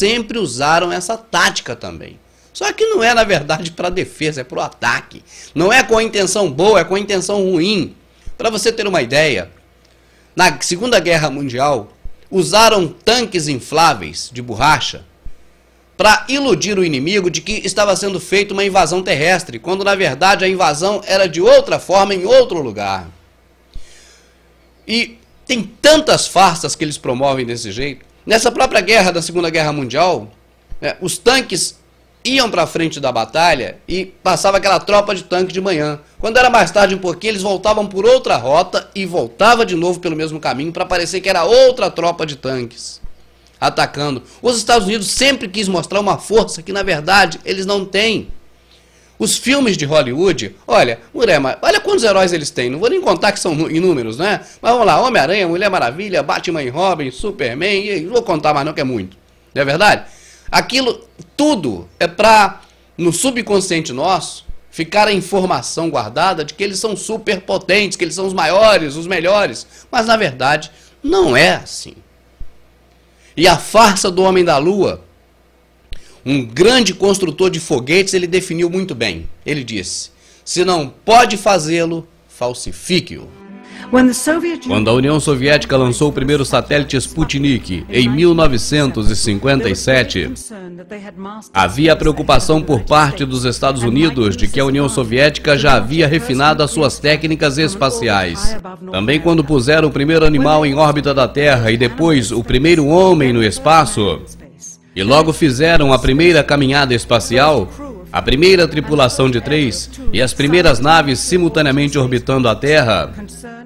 sempre usaram essa tática também. Só que não é, na verdade, para defesa, é para o ataque. Não é com a intenção boa, é com a intenção ruim. Para você ter uma ideia, na Segunda Guerra Mundial, usaram tanques infláveis de borracha para iludir o inimigo de que estava sendo feita uma invasão terrestre, quando na verdade a invasão era de outra forma, em outro lugar. E tem tantas farsas que eles promovem desse jeito. Nessa própria guerra da Segunda Guerra Mundial, os tanques iam para frente da batalha e passava aquela tropa de tanque de manhã. Quando era mais tarde um pouquinho, eles voltavam por outra rota e voltava de novo pelo mesmo caminho para parecer que era outra tropa de tanques atacando. Os Estados Unidos sempre quis mostrar uma força que na verdade eles não têm. Os filmes de Hollywood, olha quantos heróis eles têm, não vou nem contar que são inúmeros, né? Mas vamos lá, Homem-Aranha, Mulher Maravilha, Batman e Robin, Superman, e não vou contar mais não que é muito, não é verdade? Aquilo tudo é para, no subconsciente nosso, ficar a informação guardada de que eles são superpotentes, que eles são os maiores, os melhores, mas na verdade não é assim. E a farsa do Homem da Lua, um grande construtor de foguetes, ele definiu muito bem. Ele disse: se não pode fazê-lo, falsifique-o. Quando a União Soviética lançou o primeiro satélite Sputnik, em 1957, havia a preocupação por parte dos Estados Unidos de que a União Soviética já havia refinado as suas técnicas espaciais. Também quando puseram o primeiro animal em órbita da Terra e depois o primeiro homem no espaço, e logo fizeram a primeira caminhada espacial, a primeira tripulação de 3 e as primeiras naves simultaneamente orbitando a Terra,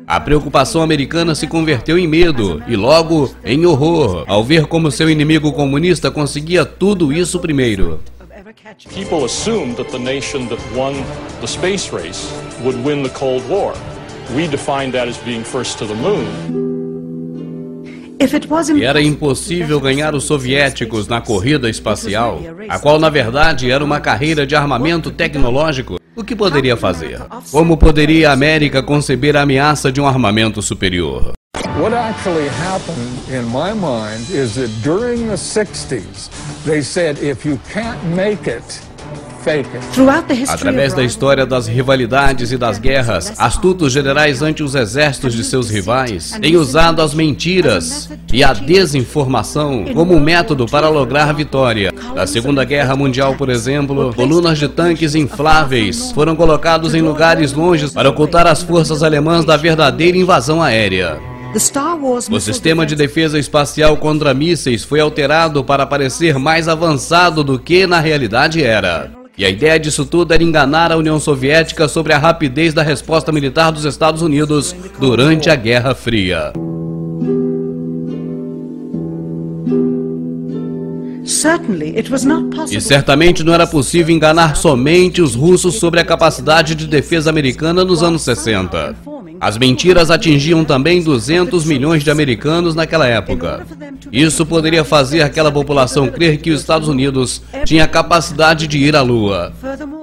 a preocupação americana se converteu em medo e logo em horror ao ver como seu inimigo comunista conseguia tudo isso primeiro. People assumed that the nation that won the space race would win the Cold War. We defined that as being first to the moon. E era impossível ganhar os soviéticos na corrida espacial, a qual na verdade era uma carreira de armamento tecnológico. O que poderia fazer? Como poderia a América conceber a ameaça de um armamento superior? What actually happened in my mind is that during the 60s, they said if you can't make it, fake it. Através da história das rivalidades e das guerras, astutos generais ante os exércitos de seus rivais têm usado as mentiras e a desinformação como método para lograr vitória. Na Segunda Guerra Mundial, por exemplo, colunas de tanques infláveis foram colocados em lugares longes para ocultar as forças alemãs da verdadeira invasão aérea. O sistema de defesa espacial contra mísseis foi alterado para parecer mais avançado do que na realidade era. E a ideia disso tudo era enganar a União Soviética sobre a rapidez da resposta militar dos Estados Unidos durante a Guerra Fria. E certamente não era possível enganar somente os russos sobre a capacidade de defesa americana nos anos 60. As mentiras atingiam também 200 milhões de americanos naquela época. Isso poderia fazer aquela população crer que os Estados Unidos tinha capacidade de ir à Lua.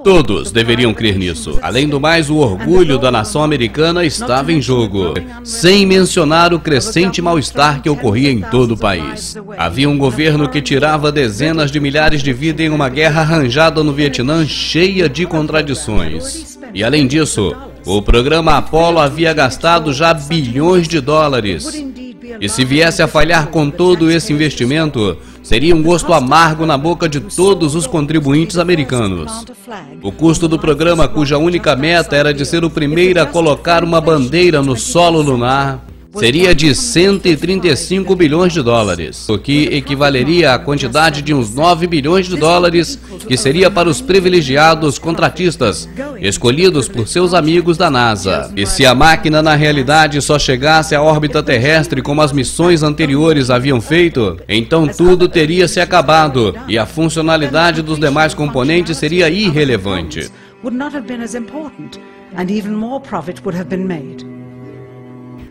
Todos deveriam crer nisso. Além do mais, o orgulho da nação americana estava em jogo, sem mencionar o crescente mal-estar que ocorria em todo o país. Havia um governo que tirava dezenas de milhares de vidas em uma guerra arranjada no Vietnã cheia de contradições. E além disso, o programa Apollo havia gastado já bilhões de dólares. E se viesse a falhar com todo esse investimento, seria um gosto amargo na boca de todos os contribuintes americanos. O custo do programa, cuja única meta era de ser o primeiro a colocar uma bandeira no solo lunar, seria de 135 bilhões de dólares, o que equivaleria à quantidade de uns 9 bilhões de dólares que seria para os privilegiados contratistas, escolhidos por seus amigos da NASA. E se a máquina na realidade só chegasse à órbita terrestre como as missões anteriores haviam feito, então tudo teria se acabado e a funcionalidade dos demais componentes seria irrelevante.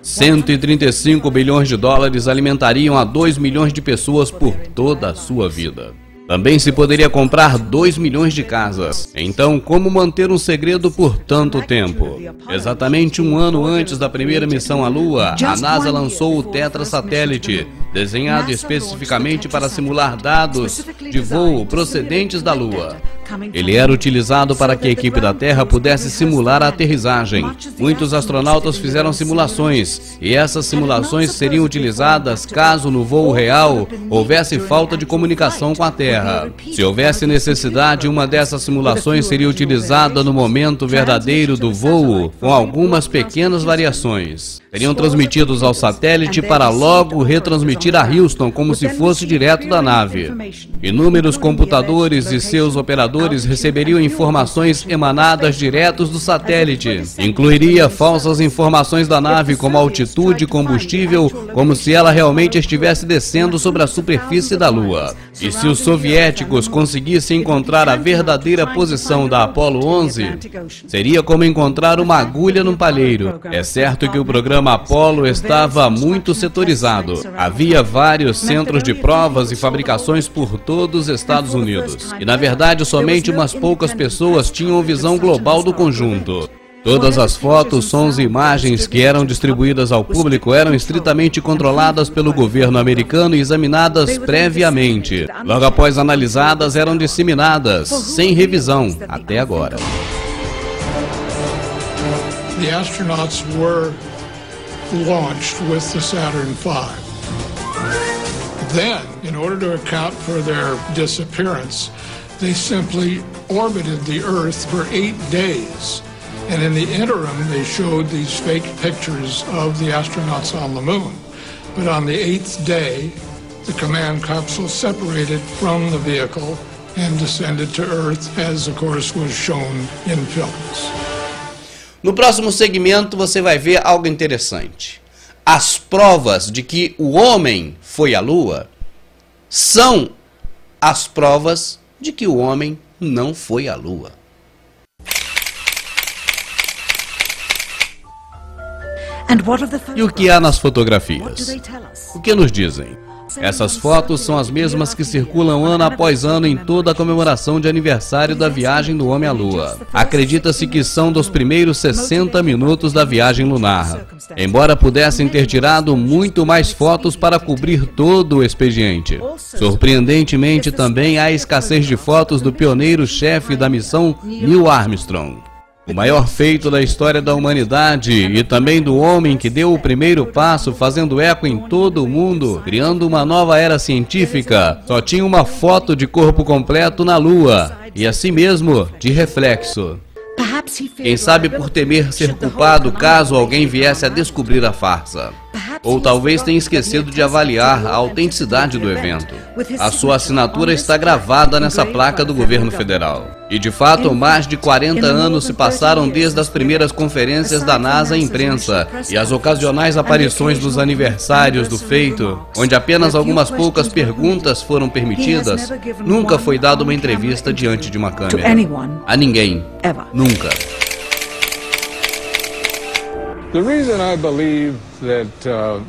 135 bilhões de dólares alimentariam a 2 milhões de pessoas por toda a sua vida. Também se poderia comprar 2 milhões de casas. Então, como manter um segredo por tanto tempo? Exatamente um ano antes da primeira missão à Lua, a NASA lançou o Tetra satélite, desenhado especificamente para simular dados de voo procedentes da Lua. Ele era utilizado para que a equipe da Terra pudesse simular a aterrissagem. Muitos astronautas fizeram simulações, e essas simulações seriam utilizadas caso no voo real houvesse falta de comunicação com a Terra. Se houvesse necessidade, uma dessas simulações seria utilizada no momento verdadeiro do voo, com algumas pequenas variações. Seriam transmitidos ao satélite para logo retransmitir a Houston como se fosse direto da nave. Inúmeros computadores e seus operadores receberiam informações emanadas diretos do satélite. Incluiria falsas informações da nave como altitude e combustível, como se ela realmente estivesse descendo sobre a superfície da Lua. E se os soviéticos conseguissem encontrar a verdadeira posição da Apollo 11, seria como encontrar uma agulha num palheiro. É certo que o programa Apollo estava muito setorizado. Havia vários centros de provas e fabricações por todos os Estados Unidos. E na verdade somente umas poucas pessoas tinham visão global do conjunto. Todas as fotos, sons e imagens que eram distribuídas ao público eram estritamente controladas pelo governo americano e examinadas previamente. Logo após analisadas, eram disseminadas, sem revisão, até agora. The astronauts were launched with the Saturn V. Then, in order to account for their disappearance, they simply orbited the Earth for 8 days. And in the interim, they showed these fake pictures of the astronauts on the moon. But on the 8th day, the command capsule separated from the vehicle and descended to Earth, as of course was shown in films. No próximo segmento você vai ver algo interessante. As provas de que o homem foi à Lua são as provas de que o homem não foi à Lua. E o que há nas fotografias? O que nos dizem? Essas fotos são as mesmas que circulam ano após ano em toda a comemoração de aniversário da viagem do homem à Lua. Acredita-se que são dos primeiros 60 minutos da viagem lunar, embora pudessem ter tirado muito mais fotos para cobrir todo o expediente. Surpreendentemente, também há escassez de fotos do pioneiro-chefe da missão Neil Armstrong. O maior feito da história da humanidade e também do homem que deu o primeiro passo, fazendo eco em todo o mundo, criando uma nova era científica, só tinha uma foto de corpo completo na Lua, e assim mesmo, de reflexo. Quem sabe por temer ser culpado caso alguém viesse a descobrir a farsa. Ou talvez tenha esquecido de avaliar a autenticidade do evento. A sua assinatura está gravada nessa placa do governo federal. E de fato, mais de 40 anos se passaram desde as primeiras conferências da NASA à imprensa e as ocasionais aparições dos aniversários do feito, onde apenas algumas poucas perguntas foram permitidas. Nunca foi dada uma entrevista diante de uma câmera. A ninguém. Nunca. The reason I believe that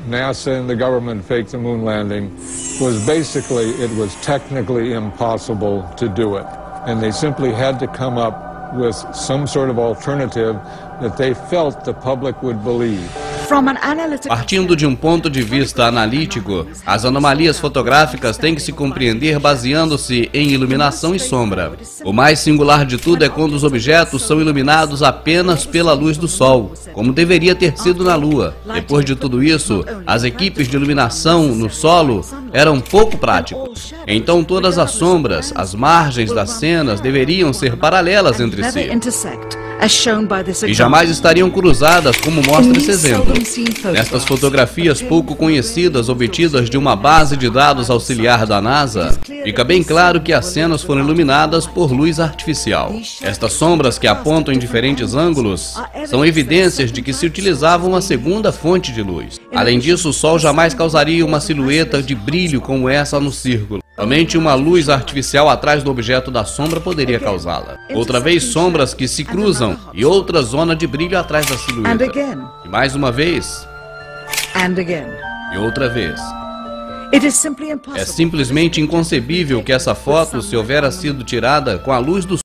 NASA and the government faked the moon landing was basically it was technically impossible to do it. And they simply had to come up with some sort of alternative that they felt the public would believe. Partindo de um ponto de vista analítico, as anomalias fotográficas têm que se compreender baseando-se em iluminação e sombra. O mais singular de tudo é quando os objetos são iluminados apenas pela luz do Sol, como deveria ter sido na Lua. Depois de tudo isso, as equipes de iluminação no solo eram pouco práticas. Então todas as sombras, as margens das cenas deveriam ser paralelas entre si. E jamais estariam cruzadas, como mostra esse exemplo. Nestas fotografias pouco conhecidas obtidas de uma base de dados auxiliar da NASA, fica bem claro que as cenas foram iluminadas por luz artificial. Estas sombras que apontam em diferentes ângulos são evidências de que se utilizava uma segunda fonte de luz. Além disso, o Sol jamais causaria uma silhueta de brilho como essa no círculo. Somente uma luz artificial atrás do objeto da sombra poderia causá-la. Outra vez, sombras que se cruzam e outra zona de brilho atrás da silhueta. E mais uma vez. E outra vez. É simplesmente inconcebível que essa foto, se houvera sido tirada com a luz do